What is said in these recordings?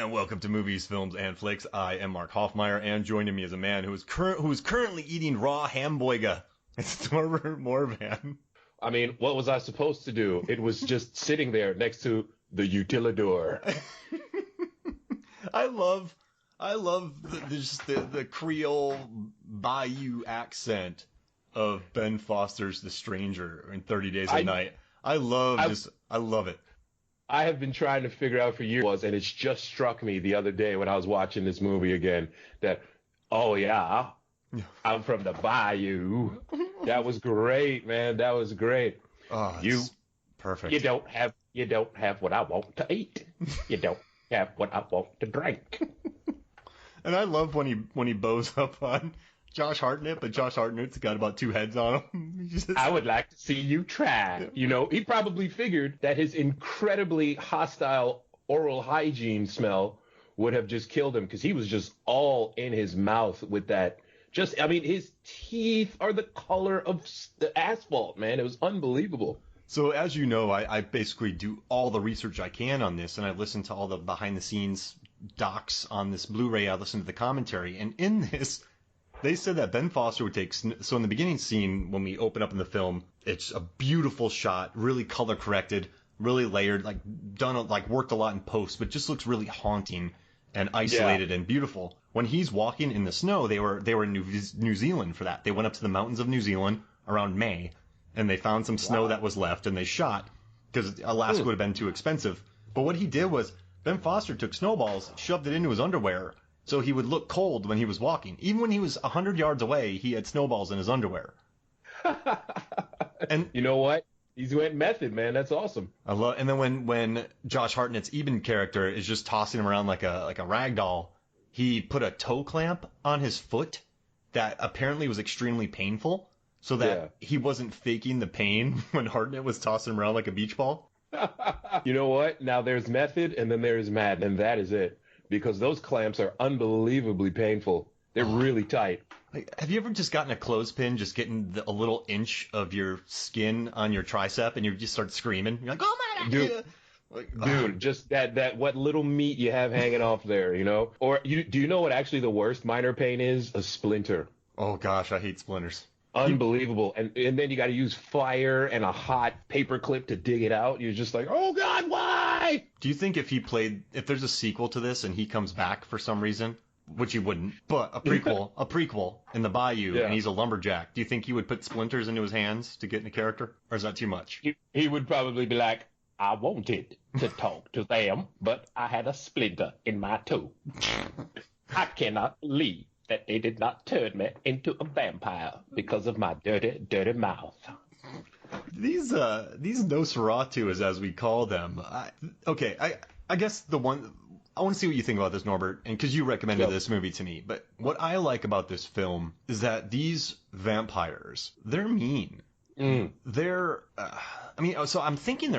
And welcome to Movies, Films, and Flicks. I am Mark Hoffmeyer, and joining me is a man who is currently eating raw hamburger. It's Norbert Morvan. I mean, what was I supposed to do? It was just sitting there next to the utilidor. I love the Creole Bayou accent of Ben Foster's The Stranger in 30 Days a Night. I love it. I have been trying to figure out for years, and it's just struck me the other day when I was watching this movie again that, oh yeah, I'm from the Bayou. That was great, man. That was great. Oh, perfect. You don't have what I want to eat. You don't have what I want to drink. And I love when he bows up on Josh Hartnett, but Josh Hartnett's got about two heads on him. I would like to see you try. Yeah. You know, he probably figured that his incredibly hostile oral hygiene smell would have just killed him because he was just all in his mouth with that. His teeth are the color of the asphalt, man. It was unbelievable. So as you know, I basically do all the research I can on this, and I listen to all the behind-the-scenes docs on this Blu-ray. I listen to the commentary, and in this, they said that Ben Foster would take... So in the beginning scene, when we open up in the film, it's a beautiful shot, really color-corrected, really layered, worked a lot in post, but just looks really haunting and isolated and beautiful. When he's walking in the snow, they were in New Zealand for that. They went up to the mountains of New Zealand around May, and they found some snow that was left, and they shot, because Alaska would have been too expensive. But what he did was, Ben Foster took snowballs, shoved it into his underwear, so he would look cold when he was walking. Even when he was 100 yards away, he had snowballs in his underwear. And you know what? He's went method, man. That's awesome. And then when Josh Hartnett's Eben character is just tossing him around like a rag doll, he put a toe clamp on his foot that apparently was extremely painful, so that he wasn't faking the pain when Hartnett was tossing him around like a beach ball. You know what? Now there's method and then there's mad, and that is it. Because those clamps are unbelievably painful. They're really tight. Like, have you ever just gotten a clothespin, just getting a little inch of your skin on your tricep, and you just start screaming? You're like, oh my God! Dude, just that what little meat you have hanging off there, you know? Or do you know what actually the worst minor pain is? A splinter. Oh gosh, I hate splinters. Unbelievable. And then you got to use fire and a hot paper clip to dig it out. You're just like, oh God, why? Do you think if there's a sequel to this and he comes back for some reason, which he wouldn't, but a prequel in the Bayou, and he's a lumberjack, do you think he would put splinters into his hands to get into character? Or is that too much? He would probably be like, I wanted to talk to them, but I had a splinter in my toe. I cannot believe that they did not turn me into a vampire because of my dirty, dirty mouth. These Nosferatu, as we call them. I guess the one... I want to see what you think about this, Norbert, and because you recommended this movie to me. But what I like about this film is that these vampires, they're mean. They're... so I'm thinking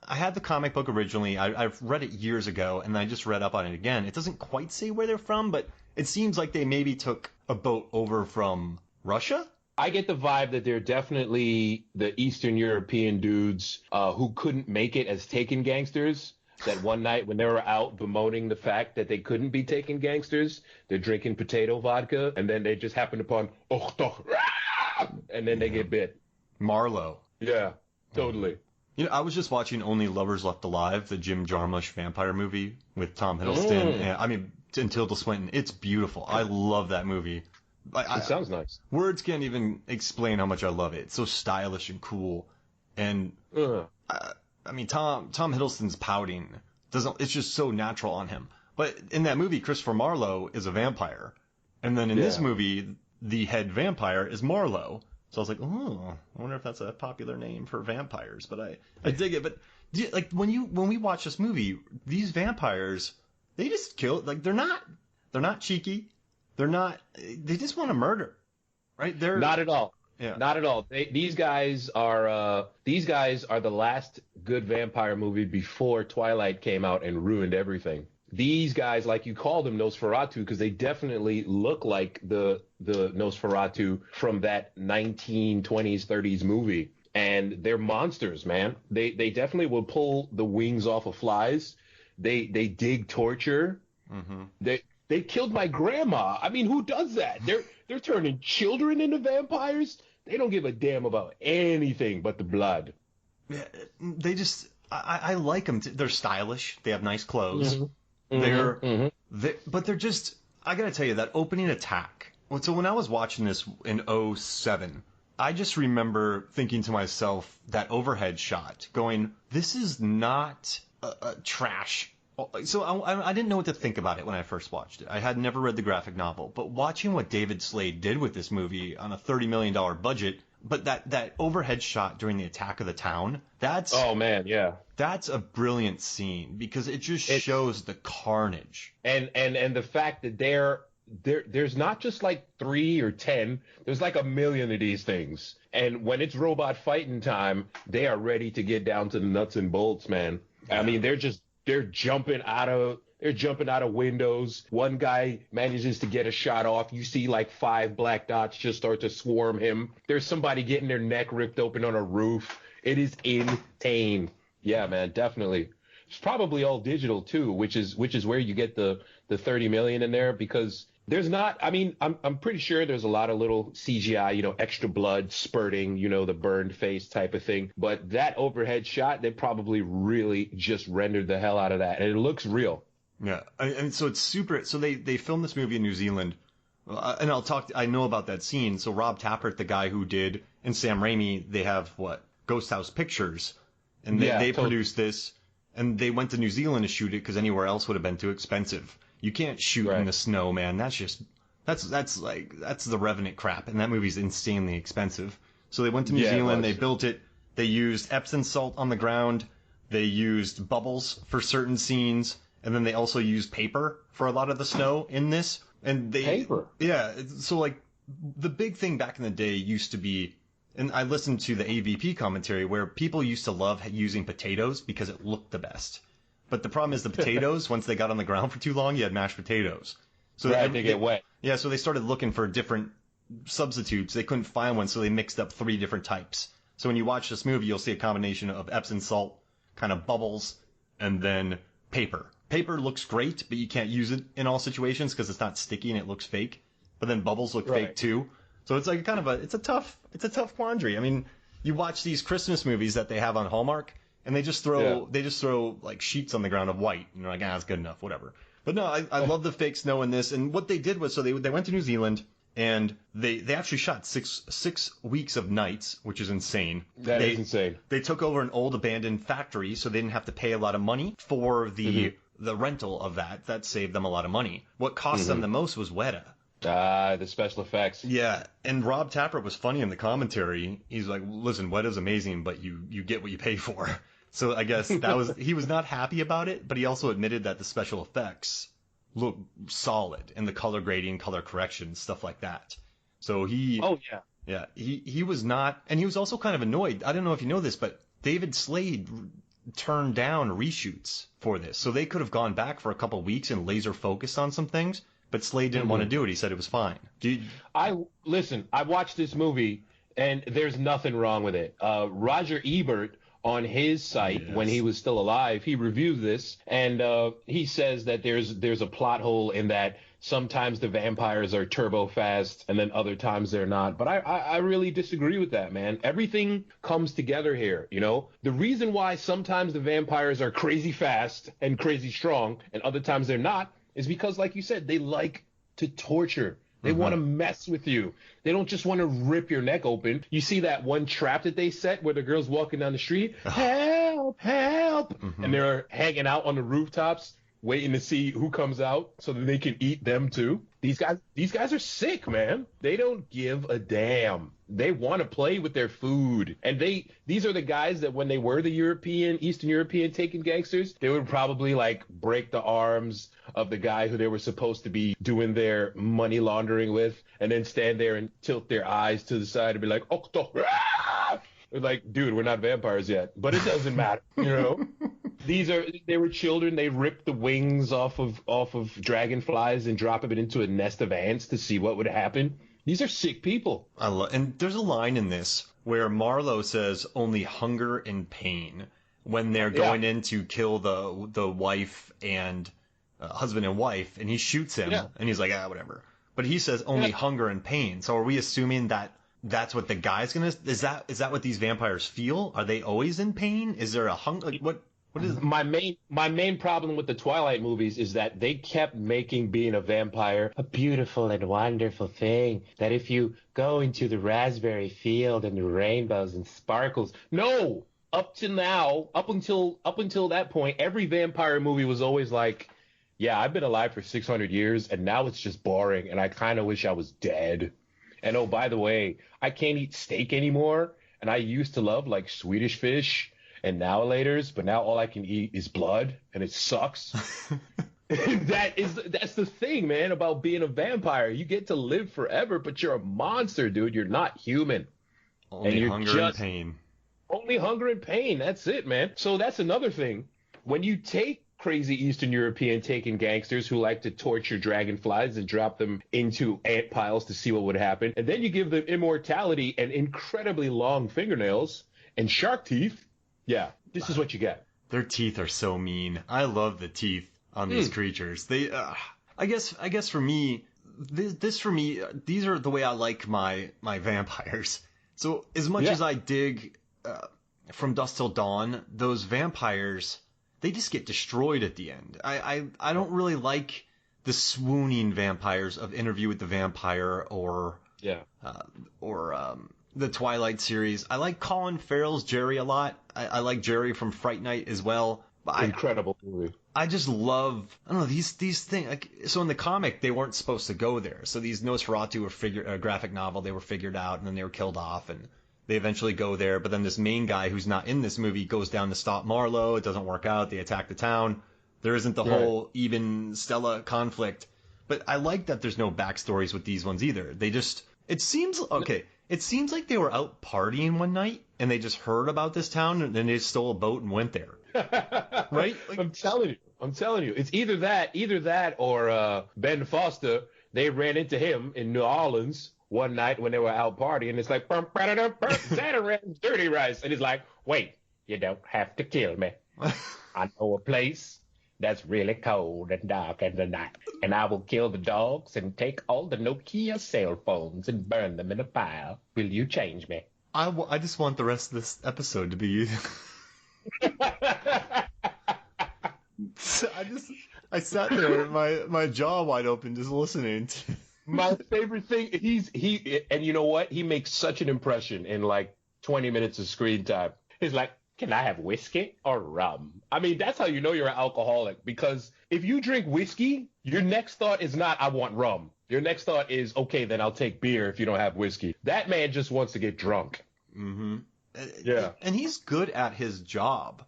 I had the comic book originally. I've read it years ago, and I just read up on it again. It doesn't quite say where they're from, but it seems like they maybe took a boat over from Russia? I get the vibe that they're definitely the Eastern European dudes who couldn't make it as Taken gangsters. That one night when they were out bemoaning the fact that they couldn't be Taken gangsters, they're drinking potato vodka, and then they just happen upon, and then they get bit. Marlowe. Yeah, totally. You know, I was just watching Only Lovers Left Alive, the Jim Jarmusch vampire movie with Tom Hiddleston and Tilda Swinton. It's beautiful. I love that movie. It sounds nice. Words can't even explain how much I love it. It's so stylish and cool. And Tom Hiddleston's pouting it's just so natural on him. But in that movie, Christopher Marlowe is a vampire, and then in this movie, the head vampire is Marlowe. So I was like, oh, I wonder if that's a popular name for vampires. But I dig it. But when we watch this movie, these vampires, they just kill. Like they're not cheeky. They just want to murder, right? They're not at all. Yeah. Not at all. These guys are the last good vampire movie before Twilight came out and ruined everything. These guys, like you call them Nosferatu, because they definitely look like the Nosferatu from that 1920s, 30s movie. And they're monsters, man. They definitely will pull the wings off of flies. They dig torture. Mm-hmm. They killed my grandma. I mean, who does that? They're turning children into vampires. They don't give a damn about anything but the blood. Yeah, they just I like them. They're stylish. They have nice clothes. Mm-hmm. But they're just, I gotta tell you, that opening attack. So when I was watching this in '07, I just remember thinking to myself, that overhead shot, going, this is not a trash. So I didn't know what to think about it when I first watched it. I had never read the graphic novel, but watching what David Slade did with this movie on a $30 million budget, but that overhead shot during the attack of the town, that's, oh man, yeah, that's a brilliant scene because it just shows the carnage. And the fact that there's not just like 3 or 10, there's like a million of these things. And when it's robot fighting time, they are ready to get down to the nuts and bolts, man. Yeah. I mean, they're jumping out of windows. One guy manages to get a shot off. You see like 5 black dots just start to swarm him. There's somebody getting their neck ripped open on a roof. It is insane. Yeah, man, definitely. It's probably all digital too, which is where you get the 30 million in there, because there's not, I mean, I'm pretty sure there's a lot of little CGI, extra blood spurting, the burned face type of thing. But that overhead shot, they probably really just rendered the hell out of that. And it looks real. Yeah. And so it's super. So they filmed this movie in New Zealand. And I know about that scene. So Rob Tappert, the guy who did, and Sam Raimi, they have Ghost House Pictures. And they produced this. And they went to New Zealand to shoot it because anywhere else would have been too expensive. You can't shoot in the snow, man. That's the Revenant crap, and that movie's insanely expensive. So they went to New Zealand, they built it, they used Epsom salt on the ground, they used bubbles for certain scenes, and then they also used paper for a lot of the snow in this. And paper? Yeah, so the big thing back in the day used to be, and I listened to the AVP commentary where people used to love using potatoes because it looked the best. But the problem is the potatoes, once they got on the ground for too long, you had mashed potatoes. So they get wet. Yeah, so they started looking for different substitutes. They couldn't find one, so they mixed up 3 different types. So when you watch this movie, you'll see a combination of Epsom salt, kind of bubbles, and then paper. Paper looks great, but you can't use it in all situations because it's not sticky and it looks fake. But then bubbles look fake too. So it's like it's a tough quandary. I mean, you watch these Christmas movies that they have on Hallmark, and they just throw like sheets on the ground of white, and they're like, it's good enough, whatever. But no, I love the fake snow in this. And what they did was, so they went to New Zealand, and they actually shot six weeks of nights, which is insane. That is insane. They took over an old abandoned factory, so they didn't have to pay a lot of money for the rental of that. That saved them a lot of money. What cost them the most was Weta. The special effects. Yeah, and Rob Tappert was funny in the commentary. He's like, listen, Weta's amazing, but you get what you pay for. So I guess he was not happy about it, but he also admitted that the special effects look solid and the color grading, color correction, stuff like that. So he was not, and he was also kind of annoyed. I don't know if you know this, but David Slade turned down reshoots for this. So they could have gone back for a couple weeks and laser focused on some things, but Slade didn't want to do it. He said it was fine. I watched this movie and there's nothing wrong with it. Roger Ebert, on his site, when he was still alive, he reviewed this, and he says that there's a plot hole in that sometimes the vampires are turbo fast and then other times they're not. But I really disagree with that, man. Everything comes together here, The reason why sometimes the vampires are crazy fast and crazy strong and other times they're not is because, like you said, they like to torture. They want to mess with you. They don't just want to rip your neck open. You see that one trap that they set where the girl's walking down the street? Help, help. And they're hanging out on the rooftops waiting to see who comes out so that they can eat them too. These guys are sick, man. They don't give a damn. They want to play with their food. And these are the guys that when they were the Eastern European taken gangsters, they would probably break the arms of the guy who they were supposed to be doing their money laundering with, and then stand there and tilt their eyes to the side and be like, Octo. They're like, dude, we're not vampires yet, but it doesn't matter, They were children. They ripped the wings off of dragonflies and drop them into a nest of ants to see what would happen. These are sick people. And there's a line in this where Marlowe says only hunger and pain. when they're going in to kill the wife and husband and wife, and he shoots him, and he's like, whatever. But he says only hunger and pain. So are we assuming that that's what the guy's gonna? Is that what these vampires feel? Are they always in pain? Is there a hunger? Like what is my main problem with the Twilight movies is that they kept making being a vampire a beautiful and wonderful thing. That if you go into the raspberry field and the rainbows and sparkles, no. Up to now, up until that point, every vampire movie was always like, yeah, I've been alive for 600 years and now it's just boring and I kind of wish I was dead. And oh, by the way, I can't eat steak anymore. And I used to love like Swedish fish and now-laters, but now all I can eat is blood, and it sucks. That's the thing, man, about being a vampire. You get to live forever, but you're a monster, dude. You're not human. Only hunger and pain. Only hunger and pain. That's it, man. So that's another thing. When you take crazy Eastern European taken gangsters who like to torture dragonflies and drop them into ant piles to see what would happen, and then you give them immortality and incredibly long fingernails and shark teeth, yeah, this is what you get. Their teeth are so mean. I love the teeth on these creatures. They, I guess for me, these are the way I like my vampires. So as much as I dig From Dusk Till Dawn, those vampires, they just get destroyed at the end. I don't really like the swooning vampires of Interview with the Vampire or the Twilight series. I like Colin Farrell's Jerry a lot. I like Jerry from Fright Night as well. But incredible movie. I just love, I don't know, these things. Like, so in the comic, they weren't supposed to go there. So these Nosferatu were a graphic novel. They were figured out, and then they were killed off, and they eventually go there. But then this main guy who's not in this movie goes down to stop Marlowe. It doesn't work out. They attack the town. There isn't the whole Eben Stella conflict. But I like that there's no backstories with these ones either. They just, it seems like they were out partying one night and they just heard about this town and then they stole a boat and went there. Right? Like, I'm telling you. It's either that or Ben Foster, they ran into him in New Orleans one night when they were out partying. It's like, Santa ran dirty rice. And he's like, wait, you don't have to kill me. I know a place that's really cold and dark in the night. And I will kill the dogs and take all the Nokia cell phones and burn them in a pile. Will you change me? I just want the rest of this episode to be... I sat there, my jaw wide open, just listening. My favorite thing, and you know what? He makes such an impression in like 20 minutes of screen time. He's like, can I have whiskey or rum? I mean, that's how you know you're an alcoholic, because if you drink whiskey, your next thought is not, I want rum. Your next thought is, okay, then I'll take beer if you don't have whiskey. That man just wants to get drunk. Mm-hmm. Yeah. And he's good at his job.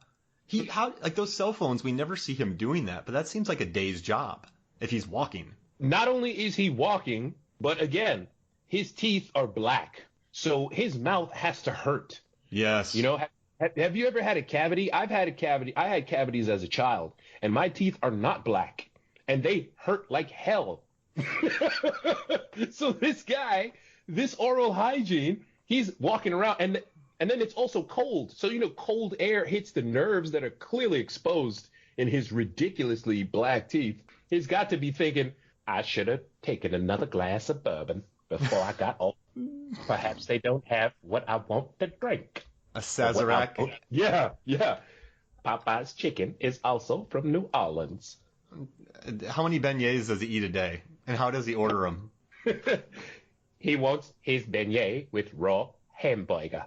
Like those cell phones, we never see him doing that, but that seems like a day's job if he's walking. Not only is he walking, but again, his teeth are black. So his mouth has to hurt. Yes. You know, have you ever had a cavity? I've had a cavity. I had cavities as a child, and my teeth are not black, and they hurt like hell. So this guy, this oral hygiene, he's walking around, and then it's also cold. So, you know, cold air hits the nerves that are clearly exposed in his ridiculously black teeth. He's got to be thinking, I should have taken another glass of bourbon before I got old. Perhaps they don't have what I want to drink. A Sazerac. Yeah. Popeye's chicken is also from New Orleans. How many beignets does he eat a day? And how does he order them? He wants his beignet with raw hamburger.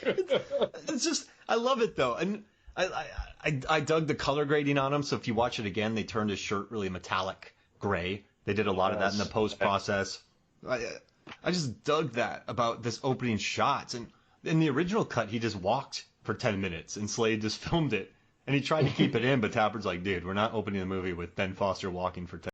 It's just, I love it though. And I dug the color grading on him. So if you watch it again, they turned his shirt really metallic gray. They did a lot of that in the post process. I just dug that about this opening shots. And in the original cut, he just walked for 10 minutes and Slade just filmed it. And he tried to keep it in, but Tapper's like, dude, we're not opening the movie with Ben Foster walking for 10